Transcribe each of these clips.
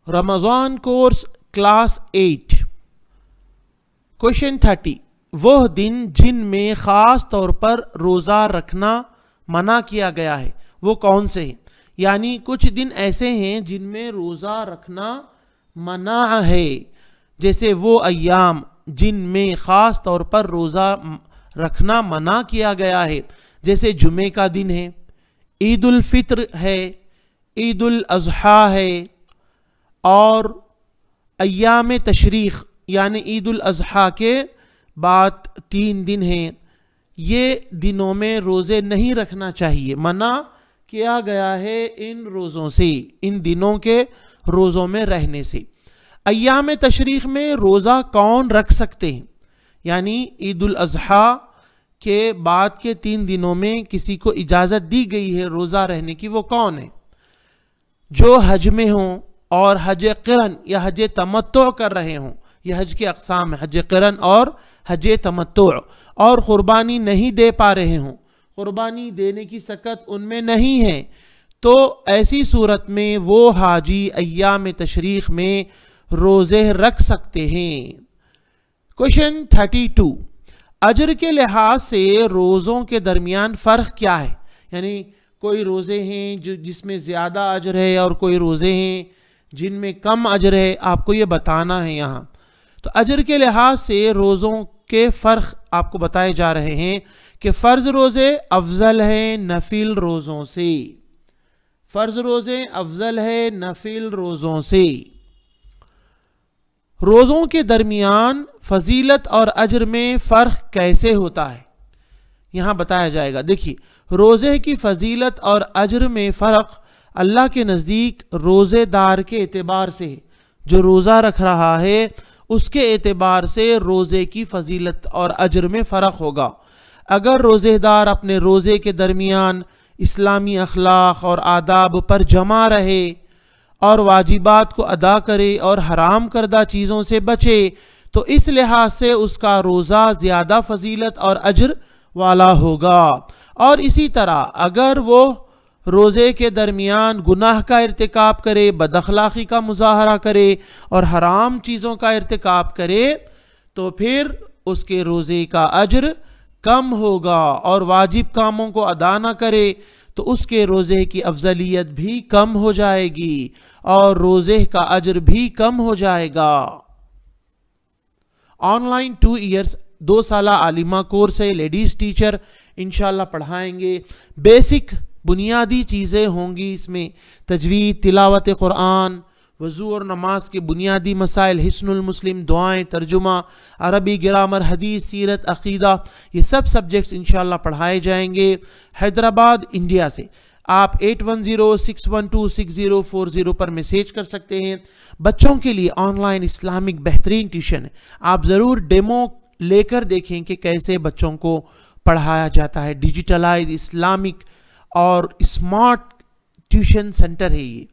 Ramzan course class 8 question 30 वह दिन जिनमें ख़ास तौर पर रोज़ा रखना मना किया गया है वो कौन से हैं। यानी कुछ दिन ऐसे हैं जिनमें रोज़ा रखना मना है, जैसे वो अय्याम जिनमें ख़ास तौर पर रोज़ा रखना मना किया गया है, जैसे जुमे का दिन है, ईद उल फित्र है, ईद उल अज़हा है, और अय्याम तशरीक़ यानी ईद उल अज़हा के बाद 3 दिन हैं। ये दिनों में रोज़े नहीं रखना चाहिए, मना किया गया है इन रोज़ों से, इन दिनों के रोज़ों में रहने से। अय्याम तशरीक़ में रोज़ा कौन रख सकते हैं, यानी ईद उल अज़हा के बाद के 3 दिनों में किसी को इजाज़त दी गई है रोज़ा रहने की, वो कौन है? जो हज में हों और हज क़िरन या हज तमत्तु कर रहे हों, यह हज के अक़साम है, हज क़िरन और हज तमत्तु, और क़ुरबानी नहीं दे पा रहे हों, क़ुरबानी देने की सकत उनमें नहीं है, तो ऐसी सूरत में वो हाजी अय्याम तशरीक़ में रोज़े रख सकते हैं। क्वेश्चन 32 अजर के लिहाज से रोज़ों के दरमियान फ़र्क क्या है। यानी कोई रोज़े हैं जो जिसमें ज़्यादा अजर है और कोई रोज़े हैं जिनमें कम अजर है, आपको ये बताना है यहाँ। तो अजर के लिहाज से रोज़ों के फ़र्क आपको बताए जा रहे हैं कि फ़र्ज़ रोज़े अफजल हैं नफिल रोज़ों से, फ़र्ज़ रोज़े अफजल है नफिल रोज़ों से। रोज़ों के दरमियान फजीलत और अजर में फ़र्क कैसे होता है, यहाँ बताया जाएगा। देखिए, रोज़े की फजीलत और अजर में फ़र्क अल्लाह के नज़दीक रोज़ेदार के एतबार से, जो रोज़ा रख रहा है उसके एतबार से रोज़े की फजीलत और अजर में फ़र्क होगा। अगर रोज़ेदार अपने रोज़े के दरमियान इस्लामी अखलाक और आदाब पर जमा रहे और वाजिबात को अदा करे और हराम करदा चीज़ों से बचे, तो इस लिहाज से उसका रोज़ा ज़्यादा फजीलत और अजर वाला होगा। और इसी तरह अगर वो रोज़े के दरमियान गुनाह का इर्तिकाब करे, बदअखलाक़ी का मुज़ाहरा करे और हराम चीज़ों का इर्तिकाब करे, तो फिर उसके रोज़े का अजर कम होगा, और वाजिब कामों को अदा ना करे तो उसके रोज़े की अफजलियत भी कम हो जाएगी और रोज़े का अजर भी कम हो जाएगा। ऑनलाइन 2 इयर्स 2 साला आलिमा कोर्स है, लेडीज़ टीचर इंशाल्लाह पढ़ाएंगे। बेसिक बुनियादी चीज़ें होंगी इसमें, तजवीद, तिलावत क़ुरआन, वज़ू और नमाज के बुनियादी मसाइल, हिस्नुल मुस्लिम, दुआएं, तर्जुमा, अरबी, ग्रामर, हदीस, सीरत, अक़ीदा, ये सब सब्जेक्ट्स इंशाल्लाह पढ़ाए जाएंगे। हैदराबाद इंडिया से आप 8106126040 पर मैसेज कर सकते हैं। बच्चों के लिए ऑनलाइन इस्लामिक बेहतरीन ट्यूशन है, आप ज़रूर डेमो लेकर देखें कि कैसे बच्चों को पढ़ाया जाता है। डिजिटलाइज इस्लामिक और स्मार्ट ट्यूशन सेंटर है ये।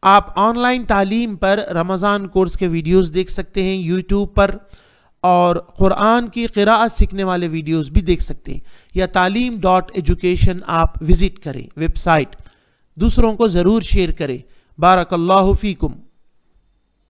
आप ऑनलाइन तालीम पर रमज़ान कोर्स के वीडियोस देख सकते हैं यूट्यूब पर, और क़ुरआन की क़िराअत सीखने वाले वीडियोस भी देख सकते हैं। या taaleem.education आप विज़िट करें वेबसाइट, दूसरों को ज़रूर शेयर करें। बारकल्लाहु फ़ीकुम।